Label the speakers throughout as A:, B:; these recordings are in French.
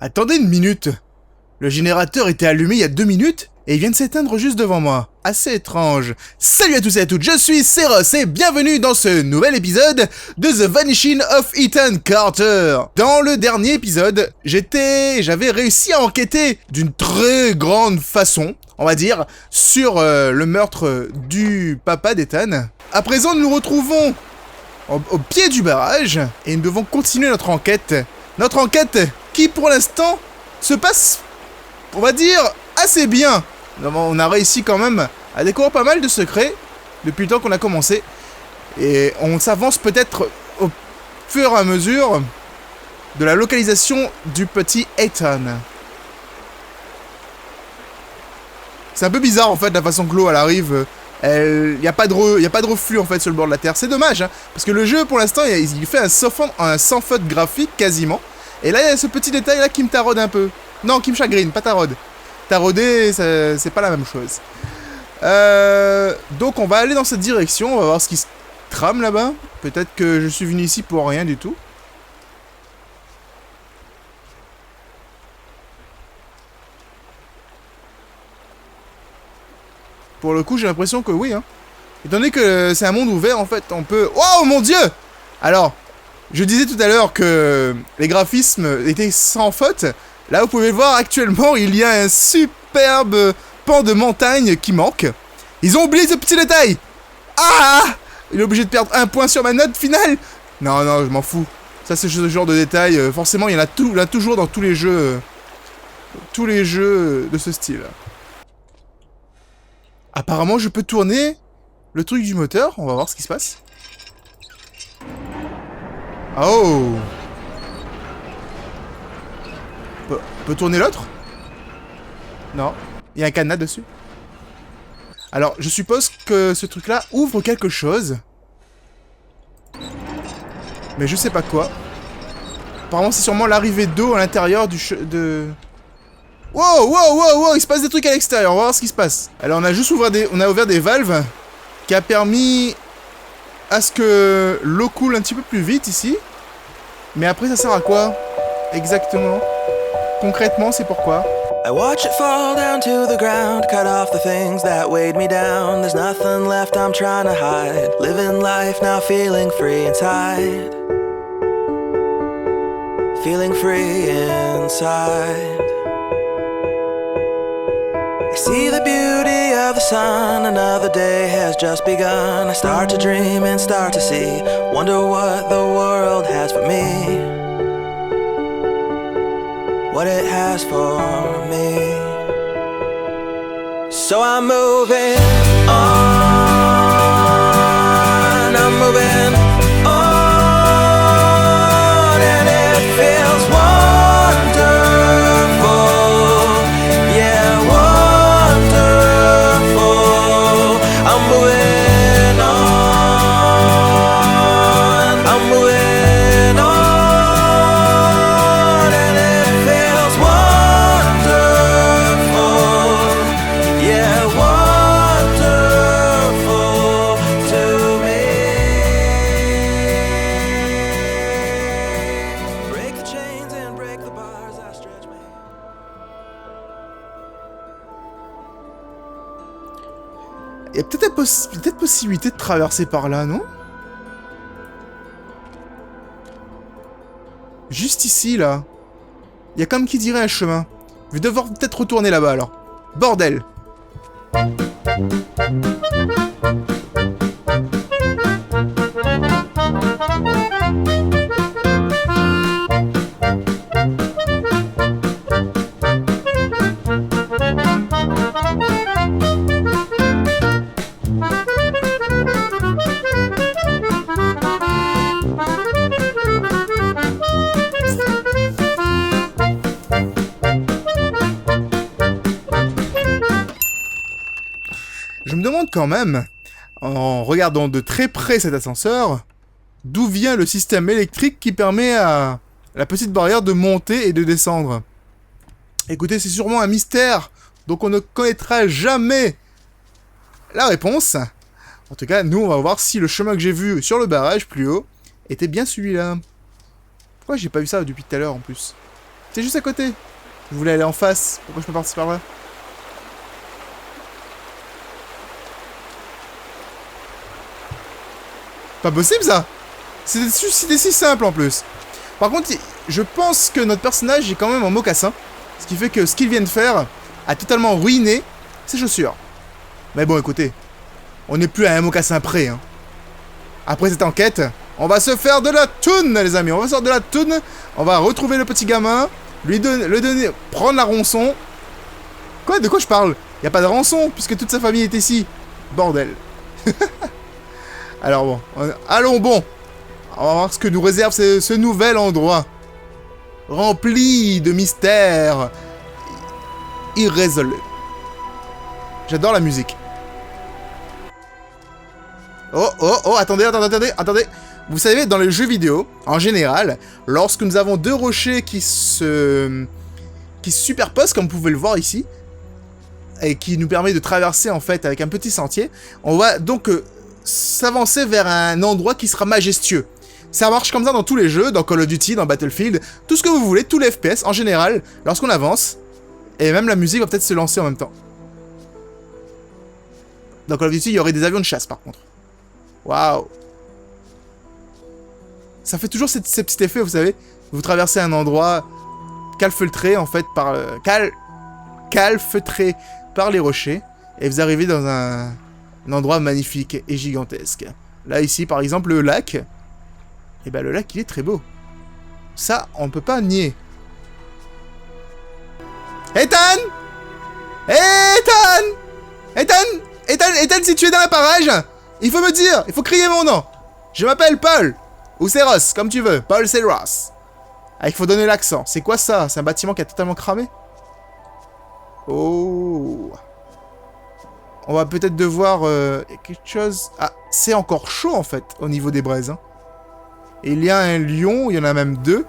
A: Attendez une minute. Le générateur était allumé il y a 2 minutes et il vient de s'éteindre juste devant moi. Assez étrange. Salut à tous et à toutes, je suis Seros et bienvenue dans ce nouvel épisode de The Vanishing of Ethan Carter. Dans le dernier épisode, j'avais réussi à enquêter d'une très grande façon, on va dire, sur le meurtre du papa d'Ethan. À présent, nous nous retrouvons au pied du barrage et nous devons continuer notre enquête. Notre enquête qui, pour l'instant, se passe, on va dire, assez bien. On a réussi quand même à découvrir pas mal de secrets depuis le temps qu'on a commencé. Et on s'avance peut-être au fur et à mesure de la localisation du petit Ethan. C'est un peu bizarre en fait la façon que l'eau elle arrive. Il n'y a pas de reflux en fait sur le bord de la terre. C'est dommage hein, parce que le jeu pour l'instant il fait un sans faute graphique quasiment. Et là il y a ce petit détail là qui me taraude un peu. Non, qui me chagrine, pas taraude. Tarauder, c'est pas la même chose. Donc on va aller dans cette direction, on va voir ce qui se trame là-bas. Peut-être que je suis venu ici pour rien du tout. Pour le coup, j'ai l'impression que oui, hein. Étant donné que c'est un monde ouvert, en fait, on peut... Oh mon dieu! Alors, je disais tout à l'heure que les graphismes étaient sans faute. Là, vous pouvez le voir, actuellement, il y a un superbe pan de montagne qui manque. Ils ont oublié ce petit détail! Ah! Il est obligé de perdre 1 point sur ma note finale! Non, non, je m'en fous. Ça, c'est ce genre de détail. Forcément, il y en a toujours dans tous les jeux de ce style. Apparemment, je peux tourner le truc du moteur. On va voir ce qui se passe. Oh! On peut tourner l'autre? Non. Il y a un cadenas dessus. Alors, je suppose que ce truc-là ouvre quelque chose. Mais je sais pas quoi. Apparemment, c'est sûrement l'arrivée d'eau à l'intérieur de... Wow, wow, wow, wow, il se passe des trucs à l'extérieur, on va voir ce qui se passe. Alors on a juste ouvert des valves qui a permis à ce que l'eau coule un petit peu plus vite ici. Mais après ça sert à quoi exactement? Concrètement, c'est pourquoi?
B: I watch it fall down to the ground, cut off the things that weighed me down. There's nothing left I'm trying to hide. Living life now, feeling free inside. Feeling free inside. I see the beauty of the sun, another day has just begun. I start to dream and start to see, wonder what the world has for me, what it has for me. So I'm moving on, I'm moving on, and it feels wonderful, yeah, wonderful. I'm moving on, I'm moving on, and it feels wonderful, yeah, wonderful to me. Break the chains and break the bars, I stretch my hand.
A: Il y a peut-être possibilité de traverser par là, non? Juste ici, là. Il y a comme qui dirait un chemin. Je vais devoir peut-être retourner là-bas, alors. Bordel! Je me demande quand même, en regardant de très près cet ascenseur, d'où vient le système électrique qui permet à la petite barrière de monter et de descendre. Écoutez, c'est sûrement un mystère, donc on ne connaîtra jamais la réponse. En tout cas, nous, on va voir si le chemin que j'ai vu sur le barrage plus haut était bien celui-là. Pourquoi j'ai pas vu ça depuis tout à l'heure en plus? C'est juste à côté. Je voulais aller en face. Pourquoi je peux partir par là? Pas possible ça. C'était si simple en plus. Par contre, je pense que notre personnage est quand même en mocassin. Ce qui fait que ce qu'il vient de faire a totalement ruiné ses chaussures. Mais bon, écoutez. On n'est plus à un mocassin près. Hein. Après cette enquête, on va se faire de la toune, les amis. On va se faire de la toune. On va retrouver le petit gamin. Le donner, prendre la rançon. Quoi? De quoi je parle? Y a pas de rançon, puisque toute sa famille est ici. Bordel. Alors bon. Allons bon. On va voir ce que nous réserve ce nouvel endroit. Rempli de mystères irrésolus. J'adore la musique. Oh, attendez. Vous savez, dans les jeux vidéo, en général, lorsque nous avons deux rochers qui se superposent, comme vous pouvez le voir ici, et qui nous permet de traverser, en fait, avec un petit sentier, on va donc s'avancer vers un endroit qui sera majestueux. Ça marche comme ça dans tous les jeux, dans Call of Duty, dans Battlefield, tout ce que vous voulez, tous les FPS, en général, lorsqu'on avance, et même la musique va peut-être se lancer en même temps. Dans Call of Duty, il y aurait des avions de chasse, par contre. Waouh! Ça fait toujours ces petits effets, vous savez. Vous traversez un endroit calfeutré, en fait, par... calfeutré par les rochers. Et vous arrivez dans un endroit magnifique et gigantesque. Là, ici, par exemple, le lac. Et ben, le lac, il est très beau. Ça, on peut pas nier. Ethan! Ethan, si tu es dans la parage, il faut me dire, il faut crier mon nom. Je m'appelle Paul. Ou Seros, comme tu veux. Paul Seros. Ah, il faut donner l'accent. C'est quoi ça? C'est un bâtiment qui a totalement cramé? Oh. On va peut-être devoir... quelque chose... Ah, c'est encore chaud, en fait, au niveau des braises. Hein. Et il y a un lion, il y en a même deux.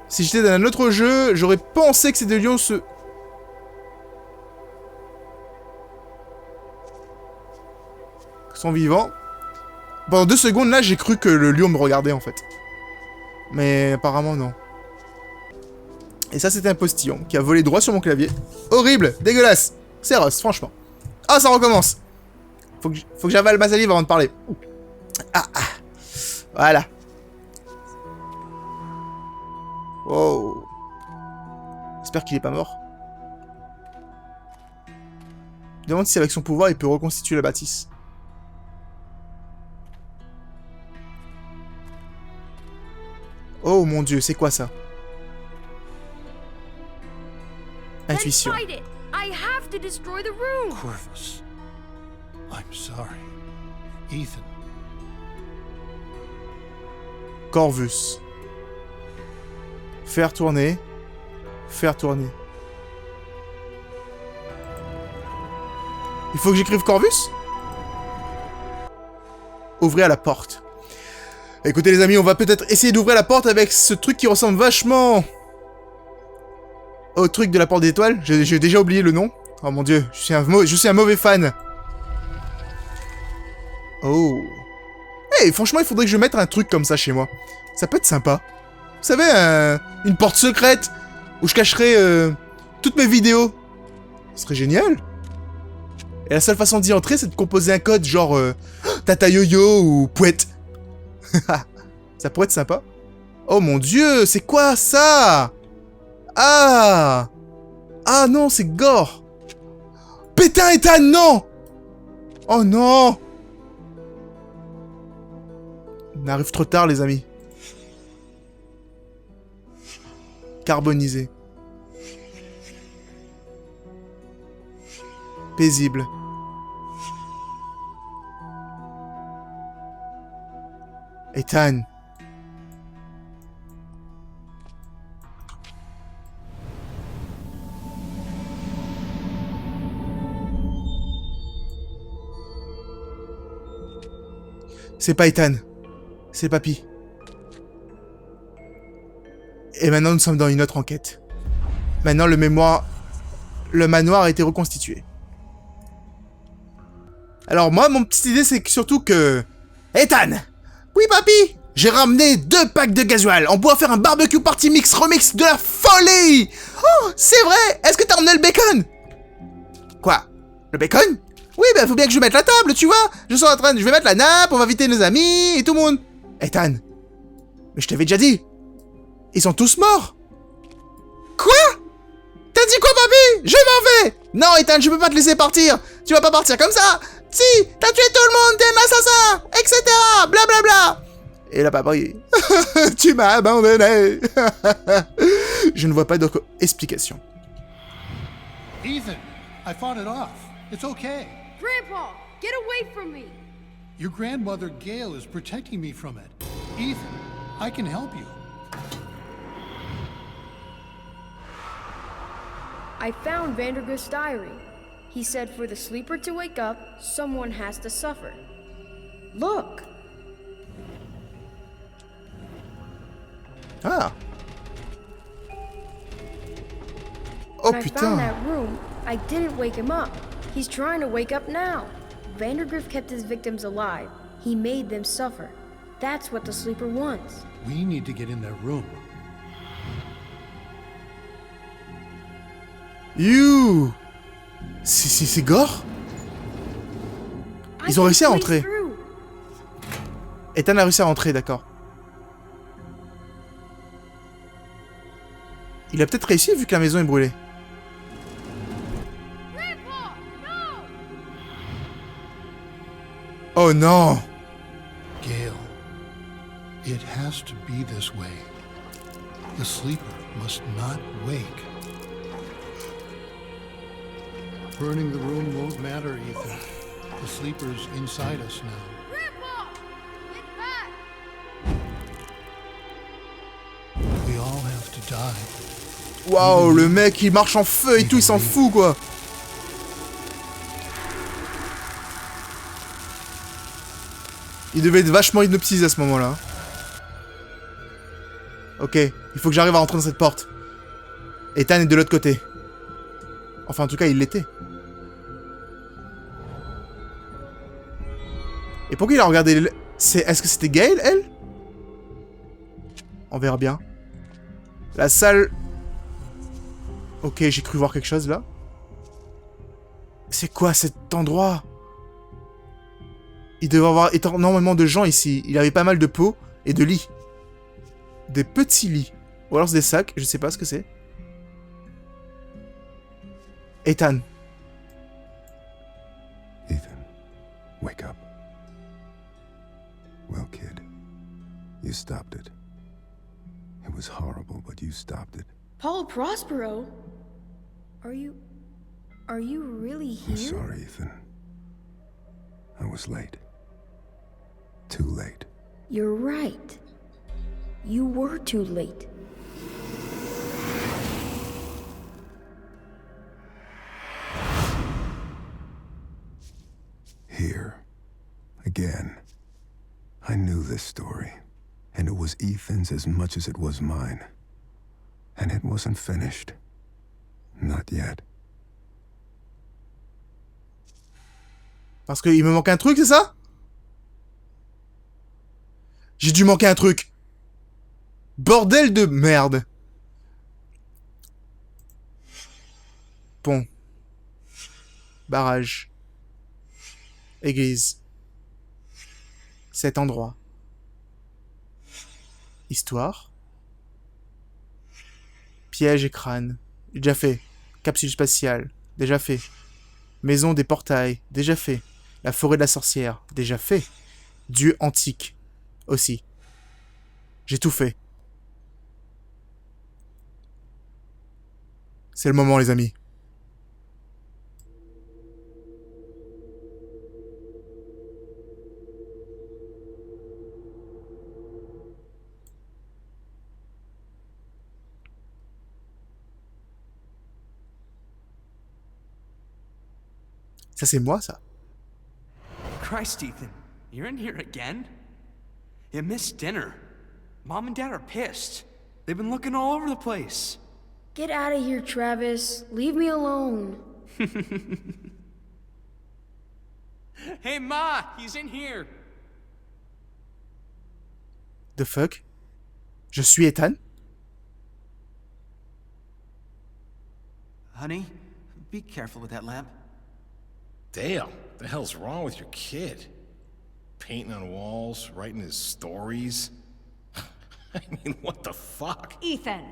A: Si j'étais dans un autre jeu, j'aurais pensé que ces deux lions sont vivants. Pendant 2 secondes, là, j'ai cru que le lion me regardait, en fait. Mais apparemment, non. Et ça, c'était un postillon qui a volé droit sur mon clavier. Horrible, dégueulasse. C'est Ross, franchement. Ah, ça recommence. Faut que j'avale ma salive avant de parler. Ah. Voilà. Wow. J'espère qu'il est pas mort. Je me demande si avec son pouvoir, il peut reconstituer la bâtisse. Oh mon dieu, c'est quoi ça? Intuition.
C: Corvus, I'm sorry. Ethan.
A: Corvus. Faire tourner. Faire tourner. Il faut que j'écrive Corvus? Ouvrez la porte. Écoutez les amis, on va peut-être essayer d'ouvrir la porte avec ce truc qui ressemble vachement au truc de la porte d'étoiles. J'ai déjà oublié le nom. Oh mon dieu, je suis un mauvais fan. Oh. Hey, franchement, il faudrait que je mette un truc comme ça chez moi. Ça peut être sympa. Vous savez, une porte secrète où je cacherai toutes mes vidéos. Ce serait génial. Et la seule façon d'y entrer, c'est de composer un code genre Tata Yo-Yo ou Pouette. Ça pourrait être sympa. Oh mon dieu, c'est quoi ça? Ah! Ah non, c'est gore. Pétain Ethan, non! Oh non! On arrive trop tard, les amis. Carbonisé. Paisible. Ethan. C'est pas Ethan. C'est Papy. Et maintenant, nous sommes dans une autre enquête. Maintenant, le manoir a été reconstitué. Alors moi, mon petite idée, c'est que surtout que... Ethan! Oui, Papy! J'ai ramené 2 packs de gasoil. On pourra faire un barbecue party mix remix de la folie. Oh, c'est vrai. Est-ce que t'as ramené le bacon? Quoi? Le bacon? Oui, bah faut bien que je mette la table, tu vois. Je vais mettre la nappe, on va inviter nos amis et tout le monde. Ethan, mais je t'avais déjà dit. Ils sont tous morts. Quoi? T'as dit quoi, papy? Je m'en vais. Non, Ethan, je peux pas te laisser partir. Tu vas pas partir comme ça. Si, t'as tué tout le monde, t'es un assassin, etc. Blablabla. Bla, bla. Et là, papa, tu m'as abandonné. Je ne vois pas d'autre explication.
C: Ethan, I fought it off. It's okay.
D: Grandpa, get away from me!
C: Your grandmother Gail is protecting me from it. Ethan, I can help you.
D: I found Vandergrift's diary. He said for the sleeper to wake up, someone has to suffer. Look!
A: Ah. Oh
D: When I found
A: putain.
D: that room, I didn't wake him up. He's trying to wake up now. Vandergrift kept his victims alive. He made them suffer. That's what the sleeper wants.
C: We need to get in that room.
A: You. C'est gore. Ils ont réussi à rentrer. Ethan a réussi à rentrer, d'accord. Il a peut-être réussi vu que la maison est brûlée. Oh non!
C: Gail, it has to be this way. The sleeper must not wake. Burning the room won't matter, Ethan. The sleeper's inside us now.
D: Grandpa! Get back!
C: We all have to die.
A: Waouh, le mec il marche en feu et tout, il s'en fout quoi! Il devait être vachement hypnotisé à ce moment-là. Ok, il faut que j'arrive à rentrer dans cette porte. Ethan est de l'autre côté. Enfin, en tout cas, il l'était. Et pourquoi il a regardé... Est-ce que c'était Gail, elle? On verra bien. La salle... Ok, j'ai cru voir quelque chose, là. C'est quoi, cet endroit? Il devait y avoir énormément de gens ici. Il y avait pas mal de pots et de lits. Des petits lits. Ou alors c'est des sacs, je sais pas ce que c'est. Ethan.
E: Ethan, wake up. Well, kid, you stopped it. It was horrible, but you stopped it.
D: Paul Prospero? Are you really
E: I'm
D: here?
E: sorry, Ethan. I was late. Too late.
D: You're right. You were too late.
E: Here. Again. I knew this story. And it was Ethan's as much as it was mine. And it wasn't finished. Not yet.
A: Parce qu'il me manque un truc, c'est ça? J'ai dû manquer un truc. Bordel de merde. Pont. Barrage. Église. Cet endroit. Histoire. Piège et crâne. Déjà fait. Capsule spatiale. Déjà fait. Maison des portails. Déjà fait. La forêt de la sorcière. Déjà fait. Dieu antique. Aussi. J'ai tout fait. C'est le moment, les amis. Ça, c'est moi, ça.
F: Christ, Ethan, you're in here again? You missed dinner. Mom and Dad are pissed. They've been looking all over the place.
D: Get out of here, Travis. Leave me alone.
F: Hey, Ma, he's in here.
A: The fuck? Je suis Ethan?
G: Honey, be careful with that lamp.
H: Dale, what the hell's wrong with your kid? Painting on walls, writing his stories. I mean, what the fuck?
I: Ethan!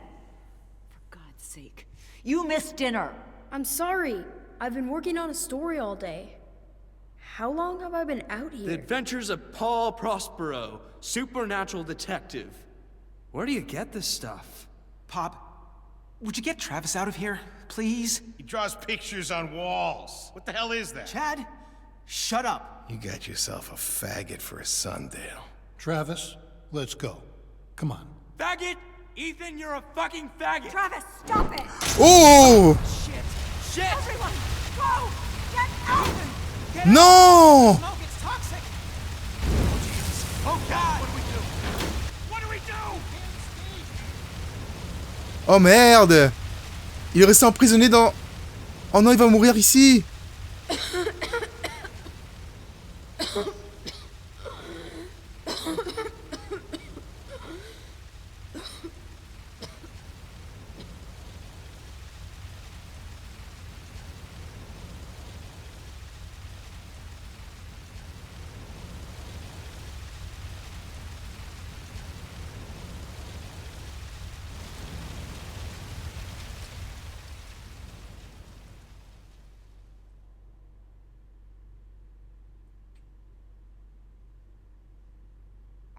I: For God's sake, you missed dinner!
D: I'm sorry. I've been working on a story all day. How long have I been out
F: The
D: here?
F: Adventures of Paul Prospero, supernatural detective. Where do you get this stuff?
G: Pop, would you get Travis out of here, please?
H: He draws pictures on walls. What the hell is that?
G: Chad, shut up.
H: You got yourself a faggot for a son, Dale.
C: Travis, let's go. Come on.
F: Faggot! Ethan, you're a fucking faggot!
I: Travis, stop it!
A: Oh!
F: Shit!
I: Everyone, go! Get out!
A: Non!
G: Smoke, it's toxic.
F: Oh God! What do we do? What do we do?
A: Oh merde! Il est resté emprisonné dans... Oh non, il va mourir ici!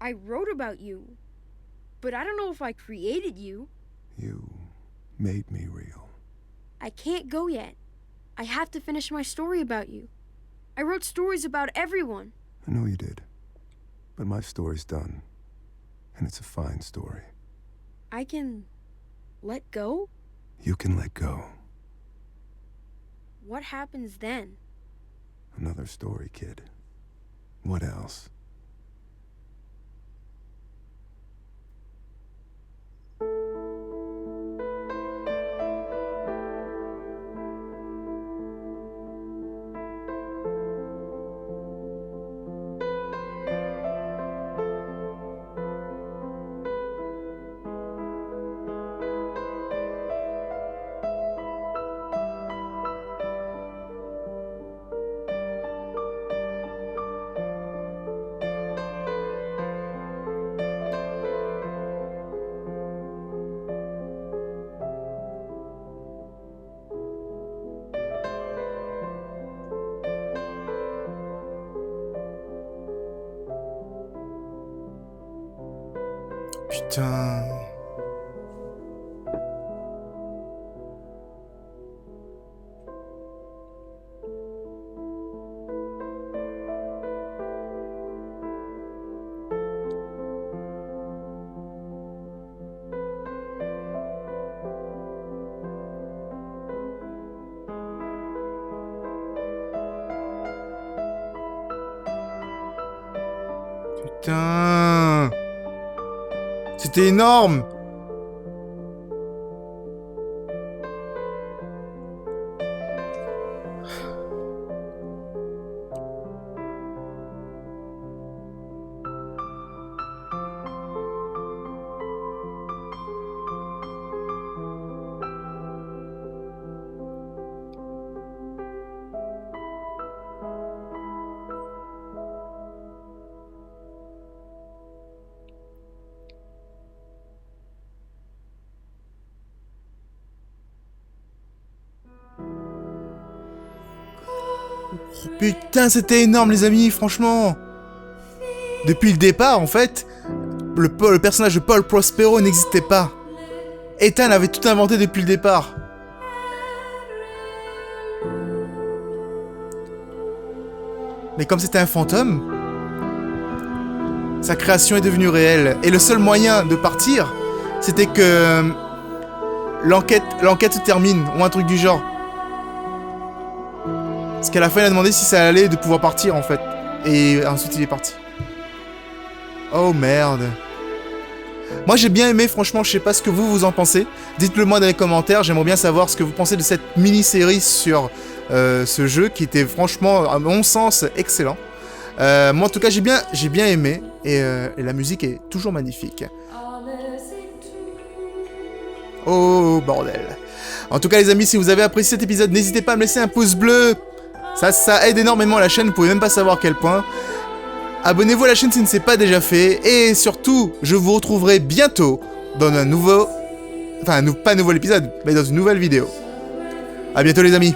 D: I wrote about you, but I don't know if I created you.
E: You made me real.
D: I can't go yet. I have to finish my story about you. I wrote stories about everyone.
E: I know you did. But my story's done. And it's a fine story.
D: I can let go?
E: You can let go.
D: What happens then?
E: Another story, kid. What else?
A: Putain... Putain... C'était énorme! Putain, c'était énorme, les amis, franchement. Depuis le départ, en fait, le personnage de Paul Prospero n'existait pas. Ethan avait tout inventé depuis le départ. Mais comme c'était un fantôme, sa création est devenue réelle. Et le seul moyen de partir, c'était que l'enquête se termine, ou un truc du genre. Parce qu'à la fin, il a demandé si ça allait de pouvoir partir, en fait. Et ensuite, il est parti. Oh, merde. Moi, j'ai bien aimé, franchement, je sais pas ce que vous en pensez. Dites-le moi dans les commentaires, j'aimerais bien savoir ce que vous pensez de cette mini-série sur ce jeu, qui était franchement, à mon sens, excellent. Moi en tout cas j'ai bien aimé et la musique est toujours magnifique. Oh bordel. En tout cas les amis, si vous avez apprécié cet épisode, n'hésitez pas à me laisser un pouce bleu. Ça aide énormément la chaîne, vous pouvez même pas savoir à quel point. Abonnez-vous à la chaîne si ce n'est pas déjà fait. Et surtout, je vous retrouverai bientôt dans un nouveau... Enfin, pas un nouvel épisode, mais dans une nouvelle vidéo. A bientôt les amis.